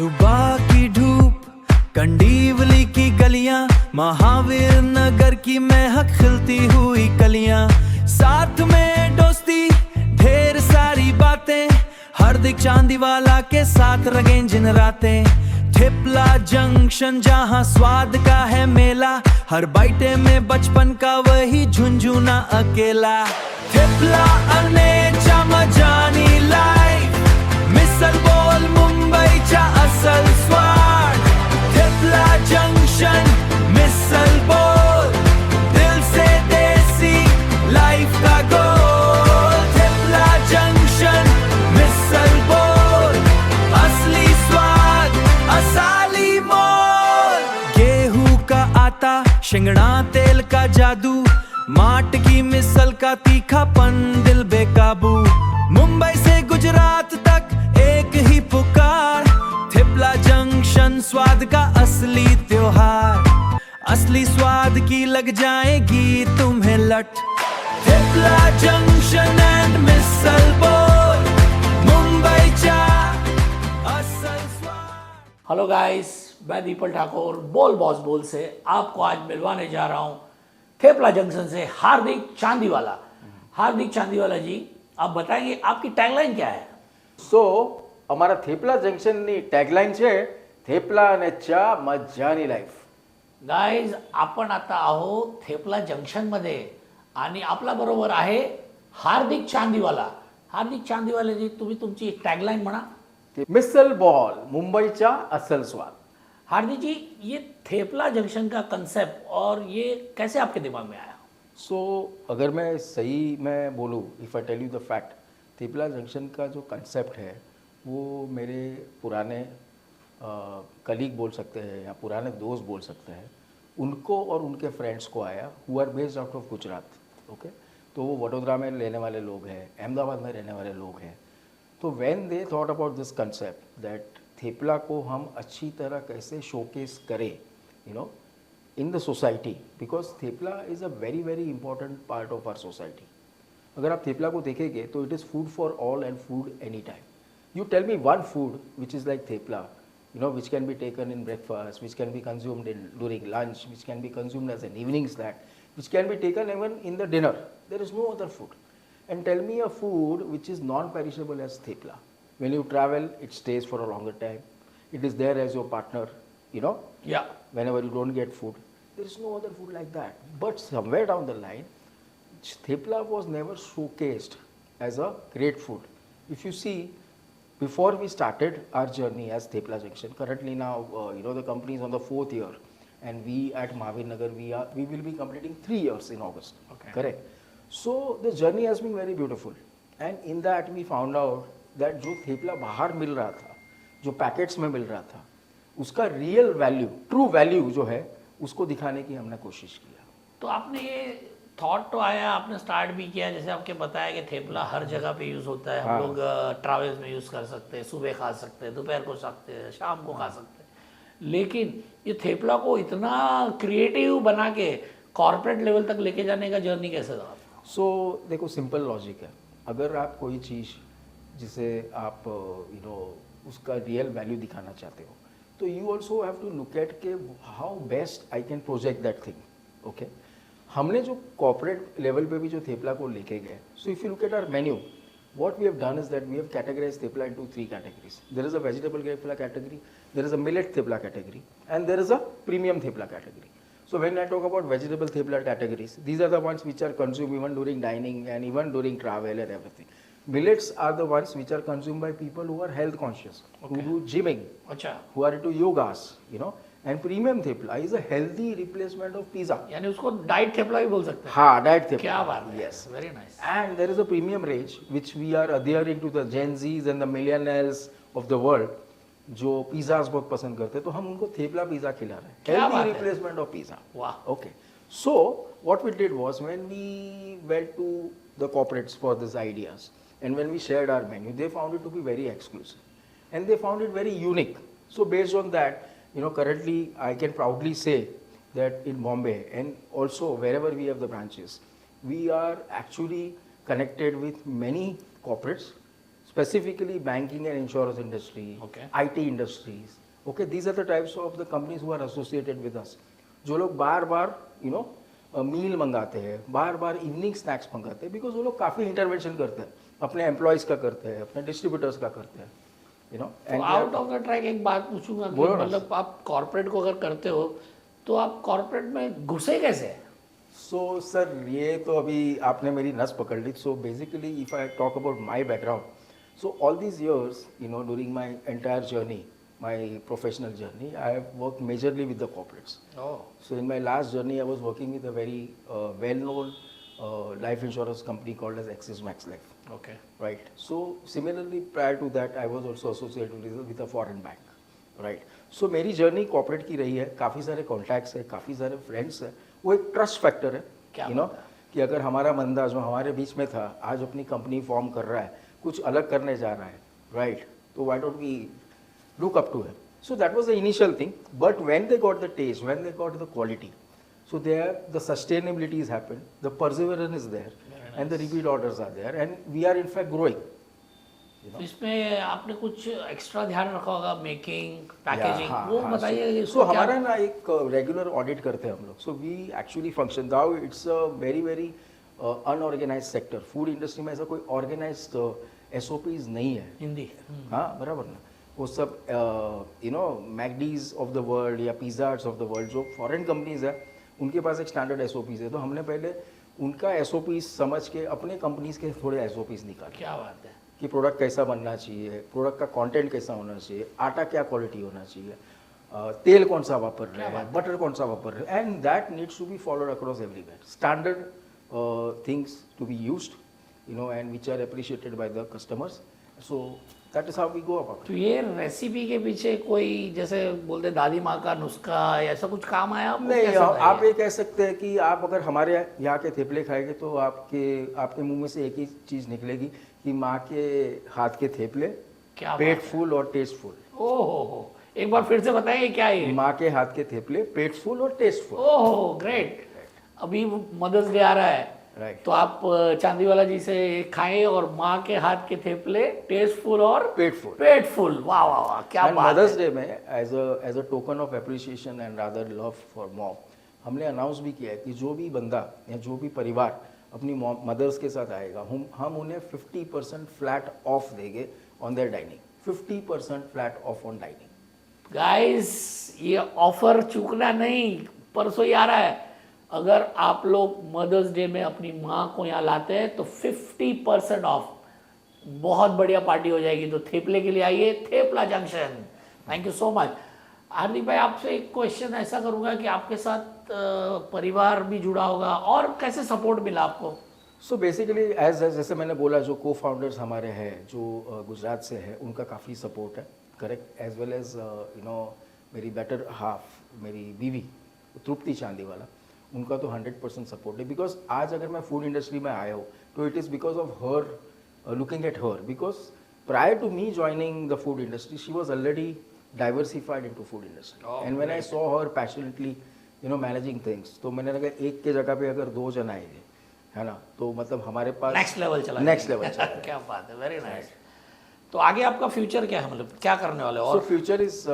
सुबह की धूप, कंडीवली की गलियां, महावीर नगर की महक खिलती हुई कलियां, साथ में दोस्ती ढेर सारी बातें, हार्दिक चांदीवाला के साथ रंगें जिन रातें। थिपला जंक्शन जहां स्वाद का है मेला, हर बाइटे में बचपन का वही झुंझुना अकेला। थिपला अनेच्या मजानी लाईफ, मिसल बोल मुंबईचा असल स्वाद। थिपला जंक्शन मिसल बोल, दिल से देसी लाइफ का गोल। थिपला जंक्शन मिसल बोल, असली स्वाद असाली मोल। गेहूं का आटा, शिंगड़ा तेल का जादू, माट की मिसल का तीखापन दिल बेकाबू। मुंबई से गुजरात तक एक ही पुकार, थिपला जंक्शन स्वाद का असली त्योहार। असली स्वाद की लग जाएगी तुम्हें लट, थिपला जंक्शन एंड मिसल बोल, मुंबईचा असल स्वाद। हेलो गाइस, मैं दीपल ठाकुर बोल बॉस बोल से आपको आज मिलवाने जा रहा हूँ थेपला जंक्शन से हार्दिक चांदीवाला। हार्दिक चांदीवाला जी, आप बताएंगे आपकी टैगलाइन क्या है? અમારા થેપલા જંકશનની ટેગલાઇન છે થેપલા અને ચા મજાની લાઈફ. गाईज, आपण आता आहोत थेपला जंक्शनमध्ये आणि आपला बरोबर आहे हार्दिक चांदीवाला. हार्दिक चांदीवाला जी, तुम्ही तुमची टॅगलाइन म्हणा. मिसल बॉल, मुंबईचा असल स्वाद. हार्दिक जी, ये थेपला जंक्शन का कंसेप्ट और ये कैसे आपके दिमाग में आया? अगर मैं सही मैं बोलूँ, if I tell you the fact, Thepla Junction का जो कंसेप्ट है वो मेरे पुराने कलीग बोल सकते हैं या पुराने दोस्त बोल सकते हैं, उनको और उनके फ्रेंड्स को आया who are based out of Gujarat. Okay, तो वो वडोदरा में रहने वाले लोग हैं, अहमदाबाद में रहने वाले लोग हैं. तो when they thought about this concept that thepla को हम अच्छी तरह कैसे शोकेस करें, you know, in the society, because thepla is a very very important part of our society. अगर आप थेपला को देखेंगे तो it is food for all and food any time. You tell me one food which is like thepla, you know, which can be taken in breakfast, which can be consumed during lunch, which can be consumed as an evening snack, which can be taken even in the dinner. There is no other food. And tell me a food which is non-perishable as thepla. When you travel, it stays for a longer time. It is there as your partner, you know. Yeah. Whenever you don't get food, there is no other food like that. But somewhere down the line, thepla was never showcased as a great food. If you see, before we started our journey as Thepla Junction, currently now, you know, the company is on the 4th year, and we at Mahavir Nagar, we will be completing 3 years in August. Okay. Correct. So the journey has been very beautiful, and in that we found out that जो थेपला बाहर मिल रहा था, जो packets में मिल रहा था, उसका real value, true value जो है, उसको दिखाने की हमने कोशिश किया. तो आपने ये थॉट तो आया, आपने स्टार्ट भी किया, जैसे आपके बताया कि थेपला हर जगह पे यूज़ होता है. हम लोग ट्रैवल्स में यूज़ कर सकते हैं, सुबह खा सकते हैं, दोपहर को सकते हैं, शाम को खा सकते हैं. लेकिन ये थेपला को इतना क्रिएटिव बना के कॉर्पोरेट लेवल तक लेके जाने का जर्नी कैसे रहा? देखो, सिंपल लॉजिक है. अगर आप कोई चीज़ जिसे आप यू नो उसका रियल वैल्यू दिखाना चाहते हो, तो you also have to look at के how best I can project that thing. Okay, हमने जो कॉर्पोरेट लेवल पे भी जो थेपला को लेके गए, so if you look at our menu, what we have done is that we have categorized thepla into 3 categories. There is a vegetable thepla category, there is a millet thepla category, and there is a premium thepla category. So when I talk about vegetable thepla categories, these are the ones which are consumed even during dining and even during travel and everything. Millets are the ones which are consumed by people who are health conscious, who do gymming, who are into yogas, you know. And premium thepla is a healthy replacement of pizza. यानी उसको diet thepla भी बोल सकते हैं. हाँ, diet thepla. क्या बात है. Yes, very nice. And there is a premium range which we are adhering to the Gen Zs and the millennials of the world, जो pizzas बहुत पसंद करते हैं, तो हम उनको थेपला पिज़्ज़ा खिला रहे हैं. Healthy replacement of pizza. Wow. Okay. So what we did was, when we went to the corporates for these ideas, and when we shared our menu, they found it to be very exclusive, and they found it very unique. So based on that, you know, currently I can proudly say that in Bombay and also wherever we have the branches, we are actually connected with many corporates. specifically banking and insurance industry, Okay. IT industries. Okay, these are the types of the companies who are associated with us. जो लोग बार बार मील मंगाते हैं, बार बार evening snacks मंगाते हैं, because वो लोग काफ़ी intervention करते हैं, अपने एम्प्लॉयज़ का करते हैं, अपने डिस्ट्रीब्यूटर्स का करते हैं, तो आउट ऑफ द ट्रैक एक बात पूछूंगा कि बोलो ना। मतलब आप कॉर्पोरेट को अगर करते हो तो आप कॉर्पोरेट में घुसे कैसे? सो सर ये तो अभी आपने मेरी नस पकड़ ली. So basically if I talk about my background, so all these years during my entire journey, my professional journey, I have worked majorly with the corporates. Oh. So in my last journey, I was working with a very well-known life insurance company called as Axis Max Life. Okay. Right. So similarly, prior to that, I was also associated with a foreign bank. Right. So मेरी journey corporate की रही है, काफ़ी सारे contacts है, काफ़ी सारे friends है, वो एक ट्रस्ट फैक्टर है. क्या कि अगर हमारा बंदा जो हमारे बीच में था आज अपनी कंपनी फॉर्म कर रहा है, कुछ अलग करने जा रहा है, राइट, तो why don't we look up to him. So that was the initial thing. But when they got the taste, when they got the quality, so there the sustainability has happened, the perseverance is there, and the repeat orders are there, and we are in fact growing. तो इसमें आपने कुछ extra ध्यान रखा होगा, making, packaging, वो हाँ, बताइए. so हमारा ना एक रेगुलर ऑडिट करते हैं हम लोग. So we actually function. Now it's a very unorganized sector. Food industry में ऐसा कोई ऑर्गेनाइज्ड SOPs नहीं है. हिंदी. हाँ बराबर ना. वो सब मैकडीज ऑफ द वर्ल्ड या पिज़्ज़ाट्स ऑफ द वर्ल्ड जो फॉरेन कंपनीज है उनके पास एक स्टैंडर्ड SOPs है. तो हमने पहले उनका SOPs समझ के अपने कंपनीज के थोड़े SOPs निकाले. क्या बात है. कि प्रोडक्ट कैसा बनना चाहिए, प्रोडक्ट का कंटेंट कैसा होना चाहिए, आटा क्या क्वालिटी होना चाहिए, तेल कौन सा वापर रहे हैं, बटर कौन सा वापर रहे हैं, and that needs to be followed across everywhere. Standard things to be used and which are appreciated by the customers. So that is how we go about. तो ये रेसिपी के पीछे कोई जैसे बोलते दादी माँ का नुस्खा ऐसा कुछ काम आया आपको? नहीं, कैसा था आप ये कह सकते हैं कि आप अगर हमारे यहाँ के थेपले खाएंगे तो आपके मुंह में से एक ही चीज़ निकलेगी कि माँ के हाथ के थेपले क्या पेट फुल और टेस्टफुल. ओहो, एक बार फिर से बताइए क्या है? माँ के हाथ के थेपले पेट फुल और टेस्टफुल. ओहो ग्रेट. अभी मदर्स डे आ रहा है, राइट. तो आप चांदीवाला जी से खाएं और माँ के हाथ के थेपले टेस्टफुल और पेट फुल. वाह वाह वाह, क्या बात है. मदर्स डे में as a token of appreciation and rather love for mom हमने अनाउंस भी किया है कि जो भी बंदा या जो भी परिवार अपनी मदर्स के साथ आएगा हम उन्हें 50% फ्लैट ऑफ देंगे on their dining. 50% flat of on dining. Guys ये ऑफर चूकना नहीं, परसों ही आ रहा है. अगर आप लोग मदर्स डे में अपनी माँ को यहाँ लाते हैं तो 50% ऑफ. बहुत बढ़िया पार्टी हो जाएगी. तो थेपले के लिए आइए, Thepla junction. Thank you so much. Hardik भाई आपसे एक क्वेश्चन ऐसा करूँगा कि आपके साथ परिवार भी जुड़ा होगा और कैसे सपोर्ट मिला आपको? सो बेसिकली जैसे मैंने बोला जो को फाउंडर्स हमारे हैं जो गुजरात से है उनका काफ़ी सपोर्ट है. करेक्ट. एज वेल एज मेरी बेटर हाफ मेरी बीवी तृप्ति चांदीवाला, उनका तो 100% सपोर्ट है. बिकॉज आज अगर मैं फूड इंडस्ट्री में आया हूँ तो it is because of her looking at her. Because prior to me joining the food industry she was already diversified into food industry. And when I saw her passionately managing things, तो मैंने लगा एक के जगह पे अगर 2 जन आएंगे है ना, तो मतलब हमारे पास नेक्स्ट लेवल चला. क्या बात है, वेरी नाइस. तो आगे आपका फ्यूचर क्या है, मतलब क्या करने वाले हो? और future is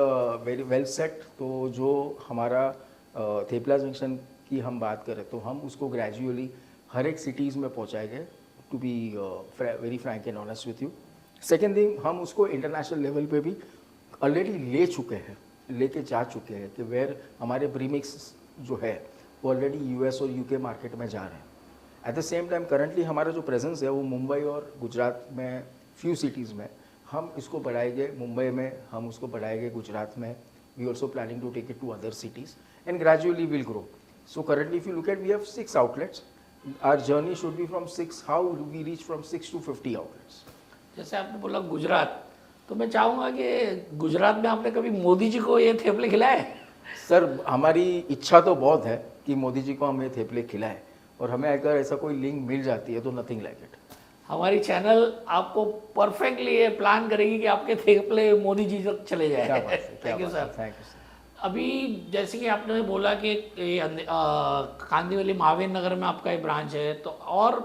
very well set. तो जो हमारा थेपला जंक्शन की हम बात करें तो हम उसको ग्रेजुअली हर एक सिटीज़ में पहुंचाएंगे. To be very frank and honest with you. Second thing, हम उसको इंटरनेशनल लेवल पे भी ऑलरेडी लेके जा चुके हैं कि वेयर हमारे प्रीमिक्स जो है वो ऑलरेडी US और UK मार्केट में जा रहे हैं. At the same time currently हमारा जो प्रेजेंस है वो मुंबई और गुजरात में फ्यू सिटीज़ में हम इसको बढ़ाएंगे. मुंबई में हम उसको बढ़ाएंगे, गुजरात में we also planning to take it to other cities and gradually will grow. So currently if you look at, we have 6 outlets. Our journey should be from 6, how do we reach from 6 to 50 outlets? जैसे आपने बोला गुजरात, तो मैं चाहूँगा कि गुजरात में आपने कभी मोदी जी को ये थेपले खिलाए? सर हमारी इच्छा तो बहुत है कि मोदी जी को हम ये थेपले खिलाएं, और हमें अगर ऐसा कोई लिंक मिल जाती है तो नथिंग लाइक इट. हमारी चैनल आपको परफेक्टली ये प्लान करेगी कि आपके थेपले मोदी जी तक चले जाए. Thank you sir. Thank you sir. अभी जैसे कि आपने बोला कि कांदिवली महावीर नगर में आपका एक ब्रांच है, तो और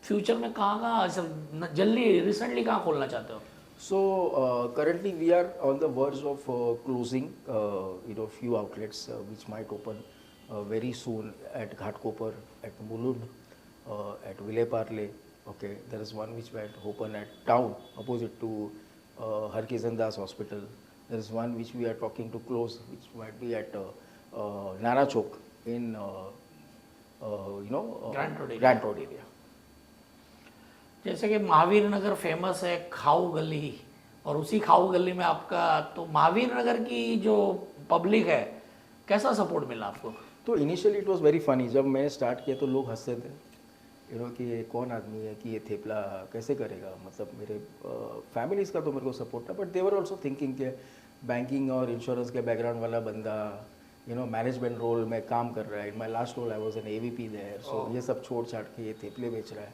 फ्यूचर में कहाँ जल्दी रिसेंटली कहाँ खोलना चाहते हो? So currently we are on the verge of closing, few outlets which might open very soon at Ghatkopar, at Mulund, at Vile Parle. Okay, there is one which might open at town opposite to Harkishan Das Hospital. There is one which we are talking to close, which might be at Nara Chowk in Grand Road area. Grand Road area. जैसे कि महावीर नगर famous है खाऊ गली, और उसी खाऊ गली में आपका, तो महावीर नगर की जो पब्लिक है कैसा सपोर्ट मिला आपको? तो initially it was very funny, जब मैं स्टार्ट किया तो लोग हंसते थे कि ये कौन आदमी है कि ये थेपला कैसे करेगा, मतलब मेरे फैमिलीज का तो मेरे को सपोर्ट था, but they were also thinking के बैंकिंग और इंश्योरेंस के बैकग्राउंड वाला बंदा मैनेजमेंट रोल में काम कर रहा है. In my last role I was an AVP there, so ये सब छोड़ छाड़ के ये थेपले बेच रहा है.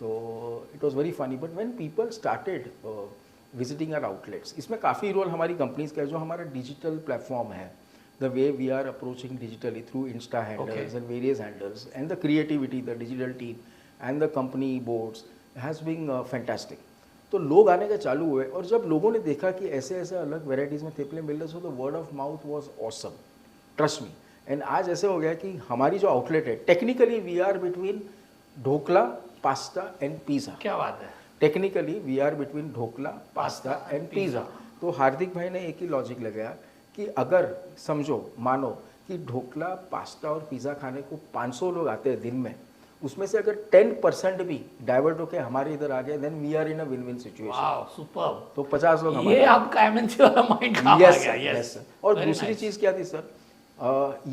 तो it was very funny, but when people started visiting our outlets, इसमें काफ़ी रोल हमारी कंपनीज का है. जो हमारा डिजिटल प्लेटफॉर्म है, the way we are approaching digitally through Insta handles and various handles, and the creativity, the digital team and the company boards has been fantastic. तो लोग आने का चालू हुए, और जब लोगों ने देखा कि ऐसे ऐसे अलग वेराइटीज़ में थेपले मिल रहे, so the word of mouth was awesome, trust me. And आज ऐसे हो गया कि हमारी जो आउटलेट है, technically we are between dhokla, pasta and pizza. क्या बात है. Technically we are between dhokla, pasta and pizza. तो हार्दिक भाई ने एक ही लॉजिक लगाया कि अगर समझो, मानो कि ढोकला, पास्ता और पिज़्ज़ा खाने को 500 लोग आते हैं दिन में, उसमें से अगर 10% भी डाइवर्ट होकर हमारे इधर आ गए, then we are in a win win situation. Wow, superb. तो 50 लोग हमारे. ये आपका MNC वाला माइंड काम आ गया. यस. और दूसरी चीज़ क्या थी सर,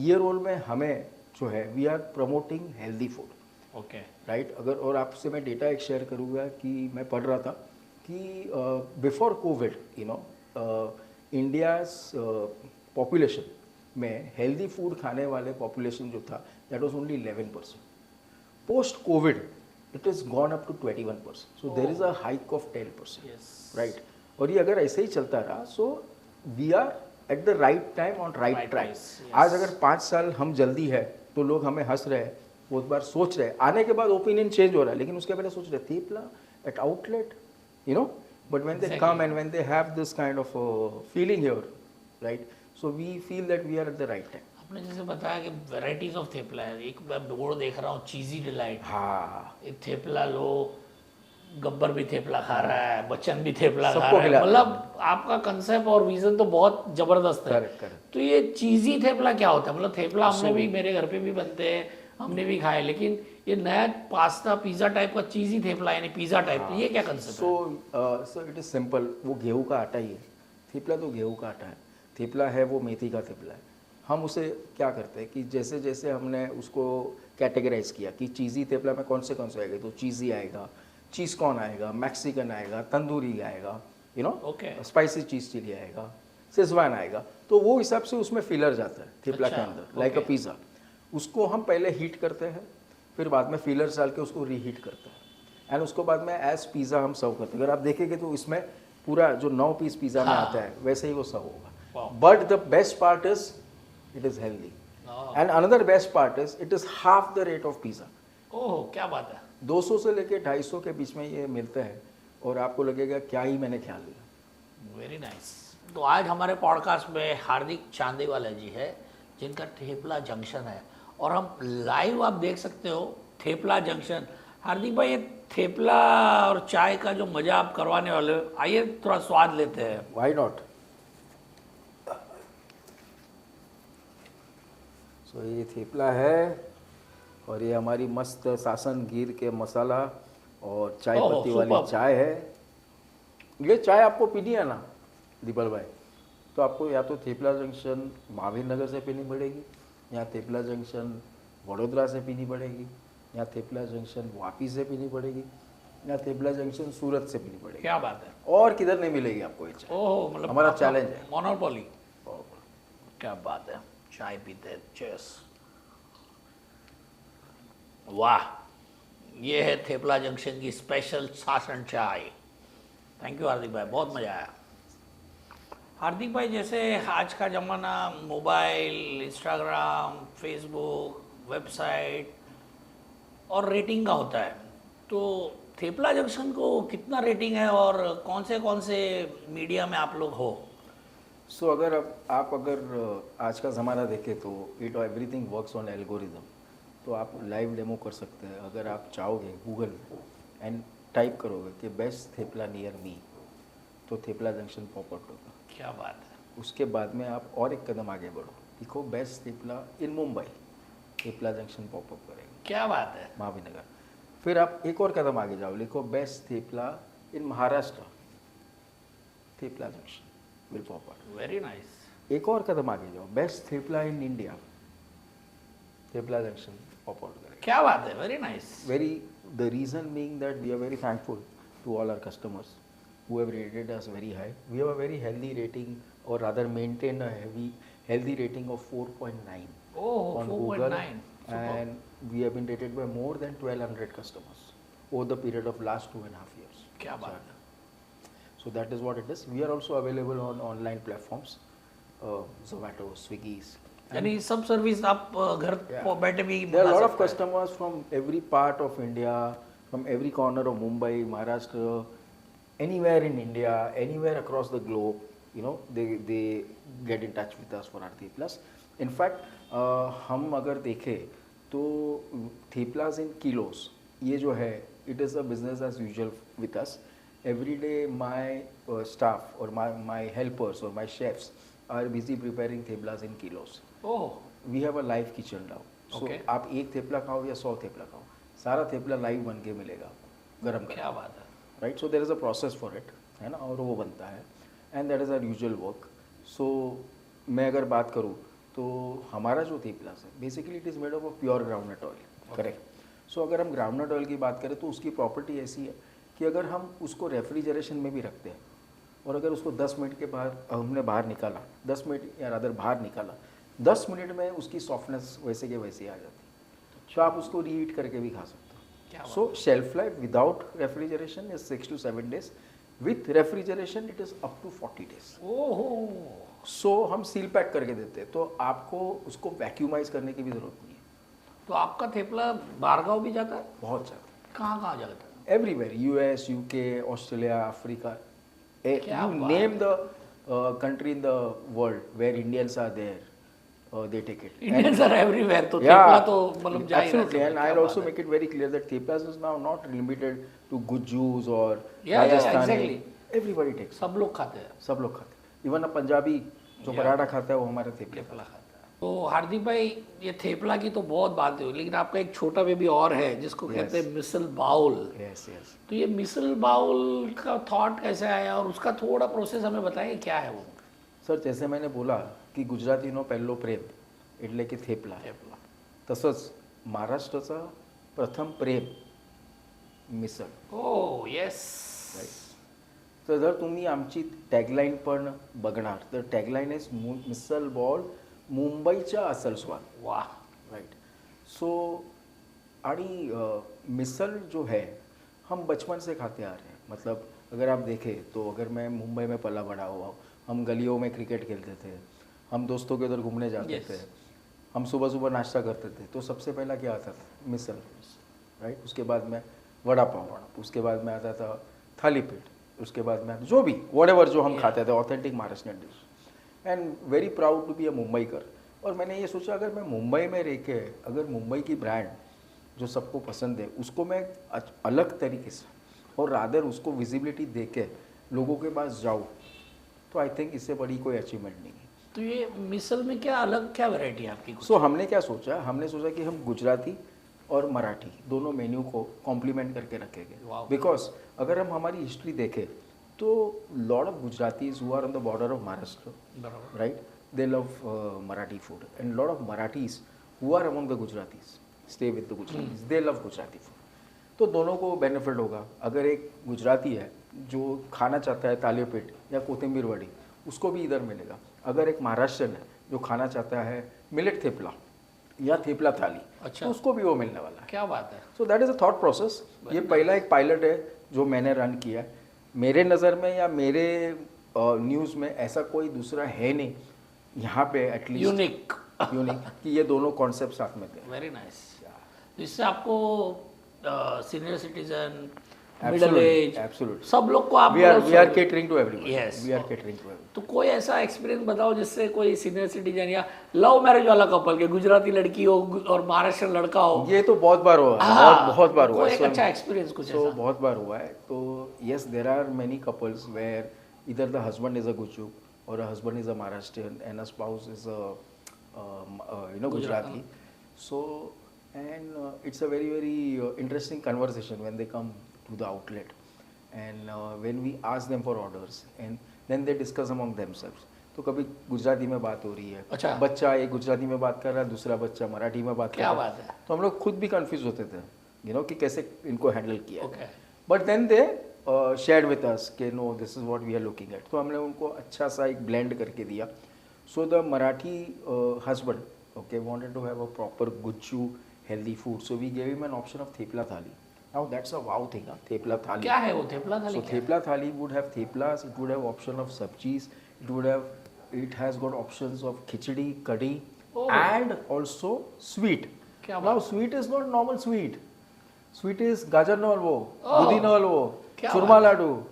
ये रोल में हमें जो है, we are promoting healthy food. Okay, right. अगर और आपसे मैं डेटा एक शेयर करूँगा कि मैं पढ़ रहा था कि बिफोर कोविड इंडियाज पॉपुलेशन में हेल्दी फूड खाने वाले पॉपुलेशन जो था, that was only 11%. Post covid it is gone up to 21%. So there is a hike of 10%. Right. और ये अगर ऐसे ही चलता रहा, so we are at the right time on right track. आज अगर 5 साल हम जल्दी है तो लोग हमें हंस रहे हैं, बहुत बार सोच रहे हैं, आने के बाद ओपिनियन चेंज हो रहा है, लेकिन उसके पहले सोच रहे thepla eight outlet, but when they come and when they have this kind of feeling here, right, so we feel that we are at the right time. आपने जैसे बताया कि वैरायटीज ऑफ थेपला है, एक मैं बोर्ड देख रहा हूँ चीजी डिलाइट. हाँ, एक थेपला लो, गब्बर भी थेपला खा रहा है, बच्चन भी थेपला खा रहा है, मतलब आपका कंसेप्ट और विजन तो बहुत जबरदस्त है. तो ये चीजी थेपला क्या होता है? मतलब थेपला हमने भी, मेरे घर पे भी बनते हैं, हमने भी खाए, लेकिन ये नया पास्ता पिज़्ज़ा टाइप का चीज़ी थेपला, यानी पिज़्ज़ा टाइप, ये क्या कंसेप्ट है? So it is simple. वो गेहूं का आटा ही है. थेपला तो गेहूं का आटा है, थेपला है वो मेथी का थेपला है. हम उसे क्या करते हैं कि जैसे जैसे हमने उसको कैटेगराइज किया कि चीज़ी थेपला में कौन से आएगा, तो चीज़ी आएगा, चीज़ कॉर्न आएगा, मैक्सिकन आएगा, तंदूरी आएगा, स्पाइसी चीज़ चिली आएगा, शेजवान आएगा. तो वो हिसाब से उसमें फिलर जाता है थेपला के अंदर, लाइक अ पिज़्ज़ा. उसको हम पहले हीट करते हैं, फिर बाद में फीलर डाल के उसको रीहीट करते हैं, एंड उसको बाद में एज पिज़्ज़ा हम सर्व करते हैं. अगर आप देखेंगे तो इसमें पूरा जो 9 पीस पिज़्ज़ा में आता है, वैसे ही वो सर्व होगा. But the best part is it is healthy, and another best part is it is half the rate of pizza. Oh, क्या बात है. 200 से लेके 250 के बीच में ये मिलते हैं, और आपको लगेगा क्या ही मैंने ख्याल लिया. Very nice. तो आज हमारे पॉडकास्ट में हार्दिक चांदीवाला जी है, जिनका थेपला जंक्शन है, और हम लाइव आप देख सकते हो थेपला जंक्शन. हार्दिक भाई, ये थेपला और चाय का जो मज़ा आप करवाने वाले हो, आइए थोड़ा स्वाद लेते हैं. Why not. सो ये थेपला है, और ये हमारी मस्त सासन गिर के मसाला और चाय पत्ती वाली चाय है. ये चाय आपको पीनी है ना दीपल भाई, तो आपको या तो थेपला जंक्शन महावीर नगर से पीनी पड़ेगी, या थेपला जंक्शन वडोदरा से पीनी पड़ेगी, या थेपला जंक्शन वापी से पीनी पड़ेगी, या थेपला जंक्शन सूरत से पीनी पड़ेगी. क्या बात है. और किधर नहीं मिलेगी आपको ये चाय. ओह, मतलब हमारा चैलेंज है. मोनोपोली. क्या बात है. चाय पीते हैं. चीयर्स. वाह, ये है थेपला जंक्शन की स्पेशल सासन चाय. थैंक यू हार्दिक भाई, बहुत मज़ा आया. हार्दिक भाई, जैसे आज का ज़माना मोबाइल, इंस्टाग्राम, फेसबुक, वेबसाइट और रेटिंग का होता है, तो थेपला जंक्शन को कितना रेटिंग है और कौन से मीडिया में आप लोग हो? सो अगर अब आप अगर आज का ज़माना देखें तो it everything works on algorithm, तो आप लाइव डेमो कर सकते हैं। अगर आप चाहोगे गूगल में एंड टाइप करोगे कि बेस्ट थेपला नियर मी, तो थेपला जंक्शन पॉपअप होगा। क्या बात है। उसके बाद में आप और एक कदम आगे बढ़ो, लिखो बेस्ट थेपला इन मुंबई, थेपला जंक्शन पॉपअप करेगा, क्या बात है। महावीनगर। फिर आप एक और कदम आगे जाओ, लिखो best thepla in Maharashtra, thepla junction will pop up. Very nice. एक और कदम आगे जाओ, best thepla in India, thepla junction pop out करेगा। क्या बात है, very nice. Very, the reason being that we are very thankful to all our customers who have rated us very high. We have a very healthy rating, or rather maintain a healthy rating of 4.9 oh, on Google, 4.9. and we have been rated by more than 1200 customers over the period of last 2.5 years. क्या बात है। So that is what it is. We are also available on online platforms, Zomato, Swiggy's. यानी सब service आप घर Yeah. बैठे भी There are a मंगा lot of सकते हैं। customers from every part of India, from every corner of Mumbai, Maharashtra, anywhere in India, anywhere across the globe. You know, they get in touch with us for our theplas. In fact, हम अगर देखें तो थेपलास इन किलोस, ये जो है, it is a business as usual with us. Every day my staff or my helpers or my chefs are busy preparing theplas in kilos. Oh, we have a live kitchen now. So Okay. आप एक थेपला खाओ या 100 थेपला खाओ, सारा thepla live बन के मिलेगा, गरम क्या बात है। Right. So there is a process for it, है ना, और वो बनता है, and that is our usual work. So मैं अगर बात करूँ तो हमारा जो थेपला है basically it is made of pure groundnut oil, correct. So अगर हम ग्राउंडनट ऑयल की बात करें तो उसकी प्रॉपर्टी ऐसी है कि अगर हम उसको रेफ्रिजरेशन में भी रखते हैं और अगर उसको 10 मिनट के बाद हमने बाहर निकाला, 10 मिनट या अदर बाहर निकाला, 10 मिनट में उसकी सॉफ्टनेस वैसे के वैसे आ जाती है। तो आप उसको रीहीट करके भी खा सकते क्या हो। बात so shelf life without refrigeration is 6 to 7 days, with refrigeration it is up to 40 days। Oh, so हम सील पैक करके देते हैं, तो आपको उसको वैक्यूमाइज करने की भी ज़रूरत नहीं है। तो आपका थेपला बाहरगांव भी जाता है? बहुत ज़्यादा, कहाँ जाता है? Everywhere, US, UK, Australia, Africa, क्या you बात name the country in the world where Indians are there, they take it. Indians are everywhere, तो Yeah, थेपला तो मतलब जा ही रहा है absolutely, सब। and क्या I'll also बात है। make it very clear that theplas is now not limited to Gujjus or Yeah, Rajasthani. exactly. Everybody takes it. सब लोग खाते हैं सब लोग खाते हैं। इवन अब पंजाबी जो Yeah. पराठा खाता है वो हमारे थेपले थेपला खाता है। तो हार्दिक भाई, ये थेपला की तो बहुत बातें हुई, लेकिन आपका एक छोटा बेबी और है जिसको Yes. कहते हैं मिसल बाउल। Yes yes. तो ये मिसल बाउल का थॉट कैसे आया और उसका थोड़ा प्रोसेस हमें बताइए, क्या है वो सर, जैसे मैंने बोला की गुजरातीनो पहिलो प्रेम એટલે की थेपला, थेपला? तसंच महाराष्ट्राचा प्रथम प्रेम मिसळ। ओह येस। तर जर तुम्ही आमची टॅगलाईन पण बघणार तर टॅगलाईन इज मिसल बॉल मुंबईच्या असल स्वाद, वाह। राइट। सो आणि मिसल जो है हम बचपन से खाते आ रहे हैं। मतलब अगर आप देखें तो अगर मैं मुंबई में पला बड़ा हुआ हूँ, हम गलियों में क्रिकेट खेलते थे, हम दोस्तों के उधर घूमने जाते Yes. थे, हम सुबह सुबह नाश्ता करते थे, तो सबसे पहला क्या आता था? मिसल, राइट। उसके बाद में वड़ा पाव, उसके बाद में आता था थाली पीठ, उसके बाद में जो भी व्हाटएवर जो हम खाते थे, authentic Maharashtrian dish, and very proud to be a Mumbaikar. और मैंने ये सोचा अगर मैं मुंबई में रह के अगर मुंबई की ब्रांड जो सबको पसंद है उसको मैं अलग तरीके से और रादर उसको विजिबिलिटी दे के लोगों के पास जाऊँ, तो आई थिंक इससे बड़ी कोई अचीवमेंट नहीं है। तो ये मिसल में क्या अलग, क्या वैरायटी है आपकी? सो हमने क्या सोचा, हमने सोचा कि हम गुजराती और मराठी दोनों मेन्यू को कॉम्प्लीमेंट करके रखेंगे। Wow. बिकॉज अगर हम हमारी हिस्ट्री देखें तो lot of Gujaratis who are on the border of Maharashtra, बराबर। Right, they love Marathi food, and lot of Marathis who are among the Gujaratis stay with the Gujaratis, they love Gujarati food. तो दोनों को बेनिफिट होगा। अगर एक गुजराती है जो खाना चाहता है ताले पेट या कोथिंबीर वड़ी, उसको भी इधर मिलेगा। अगर एक महाराष्ट्रियन है जो खाना चाहता है मिलेट थेपला या थेपला थाली, अच्छा। तो उसको भी वो मिलने वाला है। क्या बात है। So that is a thought process. ये पहला एक पायलट है जो मैंने रन किया है। मेरे नज़र में या मेरे न्यूज़ में ऐसा कोई दूसरा है नहीं यहाँ पे एटलीस्ट यूनिक। यूनिक कि ये दोनों कॉन्सेप्ट साथ में थे। Very nice. तो इससे आपको senior citizen, middle Absolutely, age, absolutely. सब लोग को आप We are मतलब catering to everyone. Yes. We are catering to everyone. तो कोई ऐसा एक्सपीरियंस बताओ जिससे कोई सीनियर सिटीजन या लव मैरिज वाला कपल के गुजराती लड़की हो और महाराष्ट्र लड़का हो, ये तो बहुत बार हुआ है, हाँ, बहुत बार हुआ कोई है। एक अच्छा एक्सपीरियंस कुछ So ऐसा। बहुत बार हुआ है। तो yes, there are many couples where either the husband is a Gujuk or a husband is a Maharashtrian and a spouse is a Gujarati. So it's a very very interesting conversation when they come to the outlet and when we ask them for orders and then they discuss among themselves. तो कभी गुजराती में बात हो रही है, अच्छा। बच्चा एक गुजराती में बात कर रहा है, दूसरा बच्चा मराठी में बात कर क्या रहा है। बात है। तो हम लोग खुद भी कंफ्यूज होते थे कि कैसे इनको हैंडल किया। Okay. But then they share with us कि no this is what we are looking at. तो हमने उनको अच्छा सा एक ब्लेंड करके दिया। So the Marathi husband okay wanted to have a proper गुच्चू healthy food, so we gave him an option of thepla thali. Now that's a wow thing, thepla thali. क्या है वो थेपला थाली? So क्या है? thepla thali would have theplas, it would have option of sabjis, it has got options of khichdi, kadhi, Oh. and also sweet. क्या Now sweet is not normal sweet. Sweet is gajar na halwo, Oh. budhi na halwo, क्या churma बात laddu,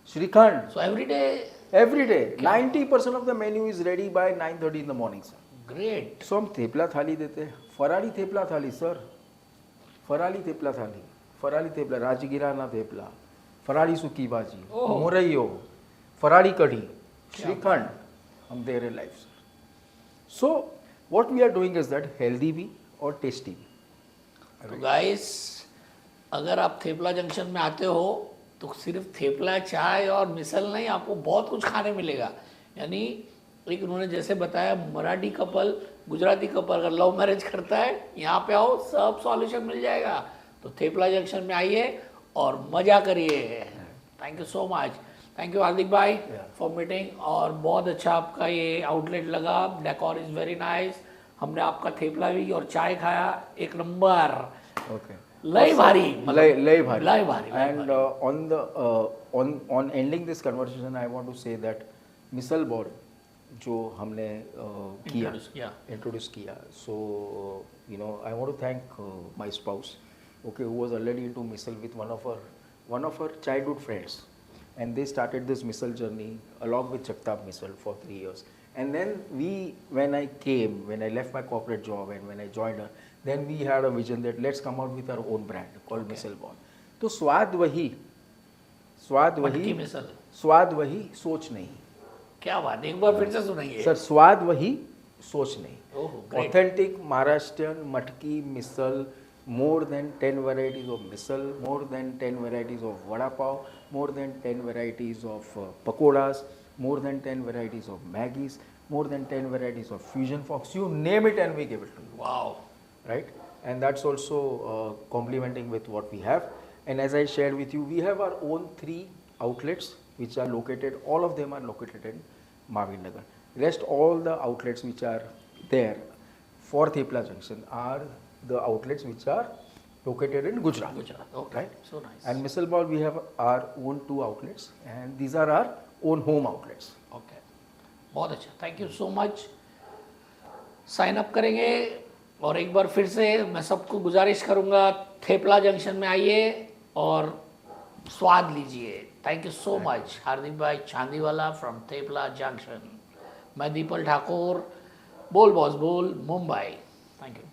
shrikhand. So every day, Every day, 90% of the menu is ready by 9:30 in the morning, sir. great. So हम थेपला थाली देते हैं, Ferrari thepla थाली sir, फराली thepla थाली, फराली thepla, राजगिराना thepla, Ferrari सुकी भाजी, ओह। मोरैयो, फरारी कढ़ी, श्रीखंड, हम दे रहे life sir. So what we are doing is that healthy भी और टेस्टी भी। तो गाइस, अगर आप थेपला जंक्शन में आते हो तो सिर्फ थेपला, चाय और मिसल नहीं, आपको बहुत कुछ खाने मिलेगा। यानी एक उन्होंने जैसे बताया, मराठी कपल गुजराती कपल अगर लव मैरिज करता है, यहाँ पे आओ, सब सॉल्यूशन मिल जाएगा। तो थेपला जंक्शन में आइए और मज़ा करिए। Thank you so much, thank you Hardik भाई फॉर मीटिंग। और बहुत अच्छा आपका ये आउटलेट लगा, डेकोर इज़ वेरी नाइस। हमने आपका थेपला भी और चाय खाया, एक नंबर। ओके, लय भारी, लय भारी, लय भारी। And on ending this conversation I want to say that misal ball जो हमने किया, इंट्रोड्यूस किया, so you know I want to thank my spouse okay, who was already into missile with one of her childhood friends, and they started this missile journey along with Jagtap Missile for 3 years. And then when I left my corporate job and when I joined her, then we had a vision that let's come out with our own brand called Missile Ball. तो स्वाद वही, मटकी मिसल। स्वाद वही, सोच नहीं। क्या बात, एक बार फिर से सुनाइए सर, स्वाद वही, सोच नहीं। ओह, great. Authentic Maharashtrian matki misal, more than 10 varieties of misal, more than 10 varieties of vada pav, more than 10 varieties of pakodas, more than 10 varieties of Maggies, more than 10 varieties of fusion fox. You name it and we give it to you. Wow. Right? And that's also complementing with what we have. And as I shared with you, we have our own 3 outlets which are located, all of them are located in Mahavir Nagar. Rest all the outlets which are there for Thepla Junction are the outlets which are located in Gujarat. Gujarat, okay, Right? So nice. And Missile Ball, we have our own 2 outlets and these are our own home outlets. Okay, बहुत अच्छा, thank you so much. Sign up करेंगे और एक बार फिर से मैं सबको गुजारिश करूंगा, थेपला जंक्शन में आइए और स्वाद लीजिए। Thank you so much Hardik भाई चांदीवाला फ्रॉम थेपला जंक्शन। मैं दीपल ठाकुर, बोल बॉस बोल, मुंबई। Thank you.